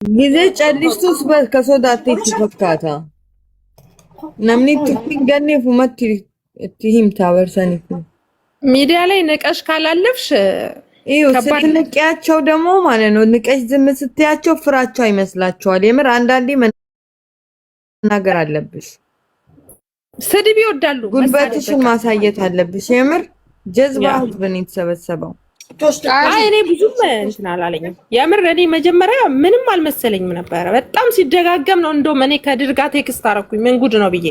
ጊዜ ጨልስቱስ ከሶዳቴት ፈካታ namni ittiin ganneef umatti itti himta በርሰኒፍ ሚዲያ ላይ ንቀሽ ካላለፍሽ ስትንቂያቸው ደግሞ ማለት ነው ንቀሽ ዝም ስትያቸው ፍራቸው አይመስላቸዋል። የምር አንዳንዴ መናገር አለብሽ። ስድብ ይወዳሉ። ጉልበትሽን ማሳየት አለብሽ። የምር ጀዝባ ህዝብን የተሰበሰበው እኔ ብዙም እንትን አላለኝም። የምር እኔ መጀመሪያ ምንም አልመሰለኝም ነበር። በጣም ሲደጋገም ነው እንደውም እኔ ከድርጋ ቴክስት አደረኩኝ ምን ጉድ ነው ብዬ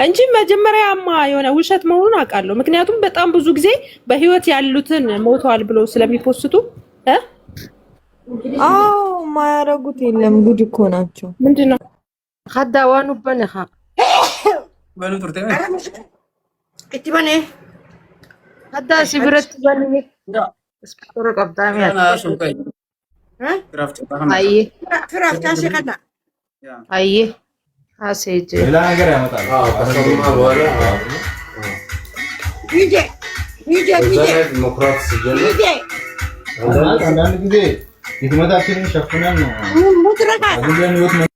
እንጂ መጀመሪያማ የሆነ ውሸት መሆኑን አውቃለሁ። ምክንያቱም በጣም ብዙ ጊዜ በህይወት ያሉትን ሞተዋል ብሎ ስለሚፖስቱ ማያረጉት የለም። ጉድ እኮ ናቸው። ምንድነው خداوانو بنخا بنو ترتي اتبني خدا سيبرت بني اسبورو قبطامي انا شوكاي ها كرافت اي فراف تاسي خدا اي حسيت ሌላ ነገር ያመጣል ከሰማ በኋላ يجي ዲሞክራት ሲጀምር يجي አንዳንድ ጊዜ ድክመታችንን ሸፍነን مدركات አጉለን ህይወት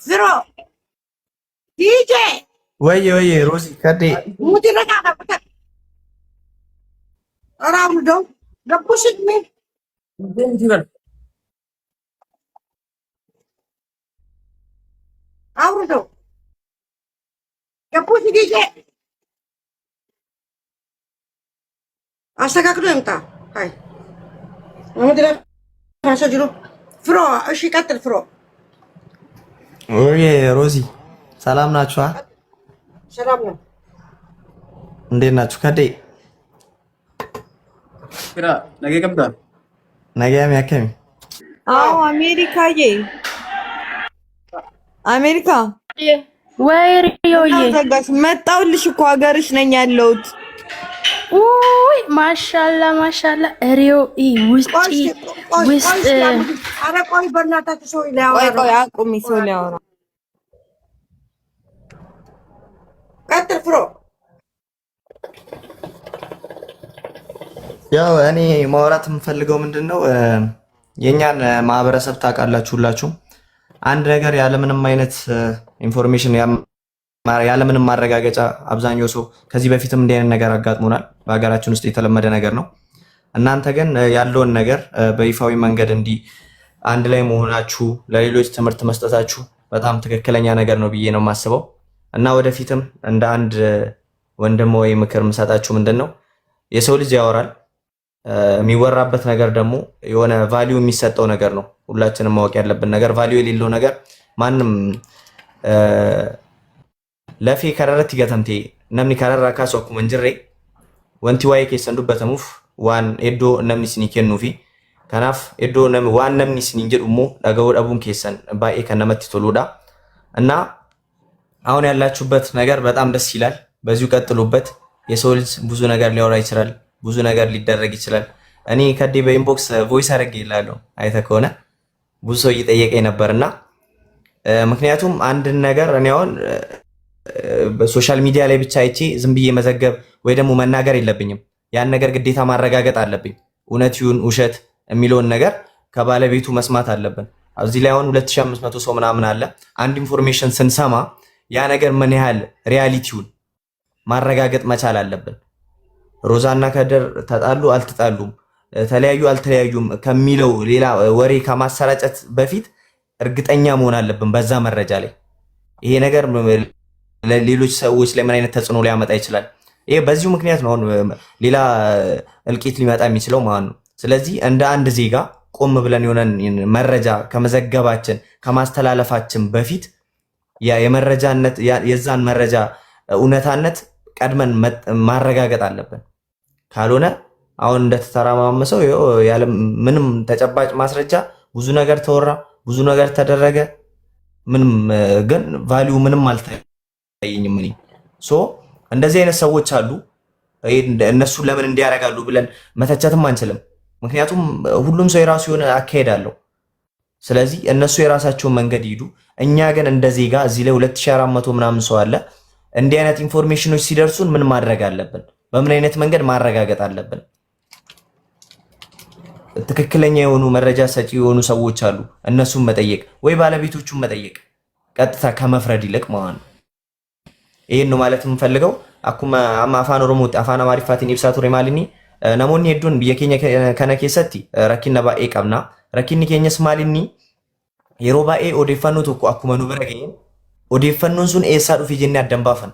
زرو يجي ወይ ሮዚ ከዴ مدركات أراودو قبوشت مين أوردو قبوشت يجي أستكاكلو إمتى هاي مدرك سجلو فرو እሺ ቀጥል ፍሮ ወይ ሮዚ ሰላም ናችሁ? ሰላም ነው። እንዴት ናችሁ? ከዴ كرا نجي كم دار ነገ ያከሚ አሜሪካ ወይ ሪዮዬ ዘጋሽ መጣውልሽ እኮ ሀገርሽ ነኝ ያለሁት። ውይ ማሻአላ ሪዮ ውስጥ ኧረ ቆይ በእናታችሁ ሰው ሊያወራ ቆይ አቁሚ፣ ሰው ሊያወራ ቀጥል ፍሮ ያው እኔ ማውራት የምፈልገው ምንድነው የኛን ማህበረሰብ ታውቃላችሁ ሁላችሁም። አንድ ነገር ያለምንም አይነት ኢንፎርሜሽን ያለምንም ማረጋገጫ አብዛኛው ሰው ከዚህ በፊትም እንዲህ አይነት ነገር አጋጥሞናል። በሀገራችን ውስጥ የተለመደ ነገር ነው። እናንተ ግን ያለውን ነገር በይፋዊ መንገድ እንዲህ አንድ ላይ መሆናችሁ ለሌሎች ትምህርት መስጠታችሁ በጣም ትክክለኛ ነገር ነው ብዬ ነው የማስበው እና ወደፊትም እንደ አንድ ወንድም ወይ ምክር የምሰጣችሁ ምንድነው የሰው ልጅ ያወራል። የሚወራበት ነገር ደግሞ የሆነ ቫልዩ የሚሰጠው ነገር ነው። ሁላችንም ማወቅ ያለብን ነገር ቫልዩ የሌለው ነገር ማንም ለፊ ከረረት ይገተምቴ ነምኒ ከረራ ካሶኩ መንጅሬ ወንቲ ዋይ ከሰንዱ በተሙፍ ዋን ኤዶ ነምኒ ሲኒ ከኑፊ ከናፍ ኤዶ ነም ዋን ነምኒ ሲኒ እንጀዱሞ ዳገው ዳቡን ከሰን ባኤ ከነመት ቶሎዳ እና አሁን ያላችሁበት ነገር በጣም ደስ ይላል። በዚሁ ቀጥሉበት። የሰው ልጅ ብዙ ነገር ሊያወራ ይችላል፣ ብዙ ነገር ሊደረግ ይችላል። እኔ ከዴ በኢንቦክስ ቮይስ አረግ ይላል አይተ ከሆነ ብዙ ሰው እየጠየቀኝ ነበርና ምክንያቱም አንድ ነገር እኔ አሁን በሶሻል ሚዲያ ላይ ብቻ አይቼ ዝም ብዬ መዘገብ ወይ ደግሞ መናገር የለብኝም። ያን ነገር ግዴታ ማረጋገጥ አለብኝ። እውነት ይሁን ውሸት የሚለውን ነገር ከባለቤቱ መስማት አለብን። እዚህ ላይ አሁን 2500 ሰው ምናምን አለ። አንድ ኢንፎርሜሽን ስንሰማ ያ ነገር ምን ያህል ሪያሊቲውን ማረጋገጥ መቻል አለብን። ሮዛና ከድር ተጣሉ አልተጣሉም፣ ተለያዩ አልተለያዩም ከሚለው ሌላ ወሬ ከማሰራጨት በፊት እርግጠኛ መሆን አለብን በዛ መረጃ ላይ። ይሄ ነገር ለሌሎች ሰዎች ላይ ምን አይነት ተጽዕኖ ሊያመጣ ይችላል? ይሄ በዚሁ ምክንያት ነው ሌላ እልቂት ሊመጣ የሚችለው ማለት ነው። ስለዚህ እንደ አንድ ዜጋ ቆም ብለን የሆነን መረጃ ከመዘገባችን ከማስተላለፋችን በፊት የመረጃነት የዛን መረጃ እውነታነት ቀድመን ማረጋገጥ አለብን። ካልሆነ አሁን እንደተተራማመሰው ያለ ምንም ተጨባጭ ማስረጃ ብዙ ነገር ተወራ፣ ብዙ ነገር ተደረገ፣ ምንም ግን ቫልዩ ምንም አልታየኝም። እኔ እንደዚህ አይነት ሰዎች አሉ። እነሱ ለምን እንዲያረጋሉ ብለን መተቸትም አንችልም። ምክንያቱም ሁሉም ሰው የራሱ የሆነ አካሄድ አለው። ስለዚህ እነሱ የራሳቸውን መንገድ ይሄዱ። እኛ ግን እንደ ዜጋ እዚህ ላይ 2400 ምናምን ሰው አለ። እንዲህ አይነት ኢንፎርሜሽኖች ሲደርሱን ምን ማድረግ አለብን? በምን አይነት መንገድ ማረጋገጥ አለብን? ትክክለኛ የሆኑ መረጃ ሰጪ የሆኑ ሰዎች አሉ። እነሱን መጠየቅ ወይ ባለቤቶቹን መጠየቅ ቀጥታ ከመፍረድ ይልቅ ማለት ነው። ይሄን ነው ማለት የምፈልገው። አኩማ አፋን ኦሮሞ አፋን አማሪፋቲን ኢብሳ ቱሬ ማሊኒ ነሞኒ ሄዱን በየኬኛ ከነ ኬሰቲ ረኪና ባኤ ቀብና ረኪኒ ኬኛስ ማሊኒ የሮ ባኤ ኦዴፋኖ ቶኮ አኩማ ኑ በረገኝ ኦዴፋኖን ሱን ኤሳ ዱፊ ጀኒ አደንባፈን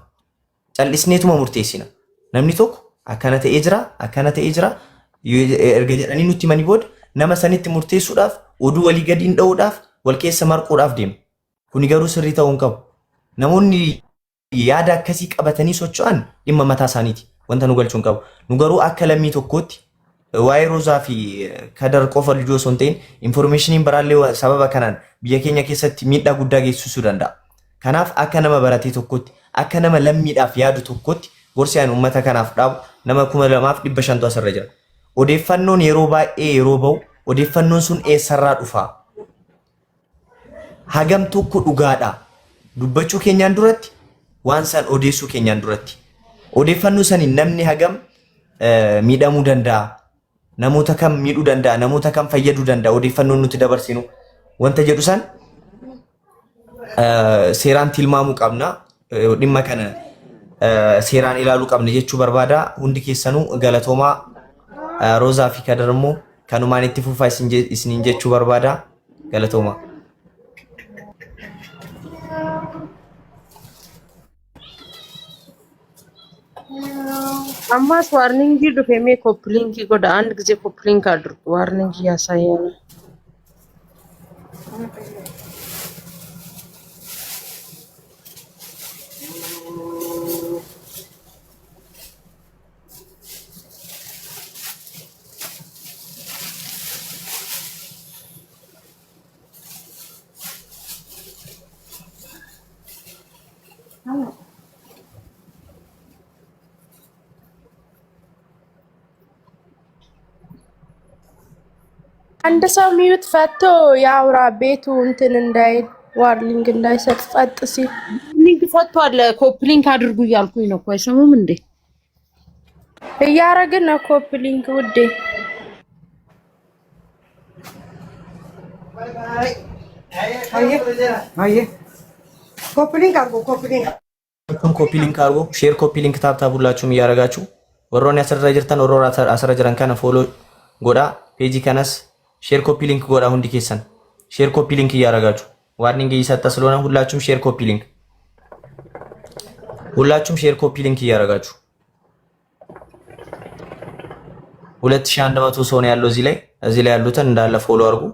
ጨልስኔቱ ሙርቴሲና namni tokko akkana ta'ee jira erga jedhanii nutti mani booda nama sanitti murteessuudhaaf oduu walii gadiin dha'uudhaaf wal keessa marquudhaaf deemu. Kuni garuu sirrii ta'uu hin qabu. Namoonni yaada akkasii qabatanii socho'an dhimma mataa isaaniiti. Wanta nu galchuu hin qabu. Nu garuu akka lammii tokkootti waa'ee Roozaa fi Kadar qofa lijoo osoo hin ta'in infoormeeshiniin biraallee sababa kanaan biyya keenya keessatti miidhaa guddaa geessisuu danda'a. Kanaaf akka nama baratee tokkotti akka nama lammiidhaaf yaadu tokkotti gorsiyaan uummata kanaaf dhaabu nama 2500 asirra jira. Odeeffannoon yeroo baay'ee yeroo ba'u odeeffannoon sun eessarraa dhufa? Hagam tokko dhugaadha. Dubbachuu keenyaan duratti waan san odeessuu keenyaan duratti. Odeeffannoo saniin namni hagam miidhamuu danda'a. Namoota kam miidhuu danda'a. Namoota kam fayyaduu danda'a. Odeeffannoon nuti dabarsinu wanta jedhu san seeraan tilmaamuu qabna. Dhimma kana seeraan ilaaluu qabna jechuu barbaada. Hundi keessanuu galatoomaa Roozaa fi Kadar immoo kanumaan itti fufaa isiniin jechuu barbaada. Galatoomaa. አማስ ዋርኒንግ ዱፌሜ ኮፕሊንግ ጎዳ አንድ ጊዜ ኮፕሊንግ አድርጉ። ዋርኒንግ ያሳያል። አንድ ሰው ሚዩት ፈቶ ያውራ ቤቱ እንትን እንዳይል ዋርኒንግ እንዳይሰጥ ጸጥ ሲል ሊንክ ፈቷል። ኮፕሊንክ አድርጉ እያልኩኝ ነው። አይሰሙም እንዴ? እያረግን ነው ኮፕሊንክ ውዴ። አየ ኮፕሊንክ አርጎ ኮፒሊንክ አርጎ ሼር ኮፒሊንክ ታብታቡላችሁም እያረጋችሁ ወሮን ያሰራ ጅርተን ወሮ አሰራ ጅራን ከነ ፎሎ ጎዳ ፔጂ ከነስ ሼር ኮፒ ሊንክ ጎዳ ሁንዲ ኬሰን ሼር ኮፒ ሊንክ እያረጋችሁ ዋርኒንግ እየሰጠ ስለሆነ ሁላችሁም ሼር ኮፒ ሊንክ እያረጋችሁ 2100 ሰው ነው ያለው እዚህ ላይ ያሉትን እንዳለ ፎሎ አድርጉ።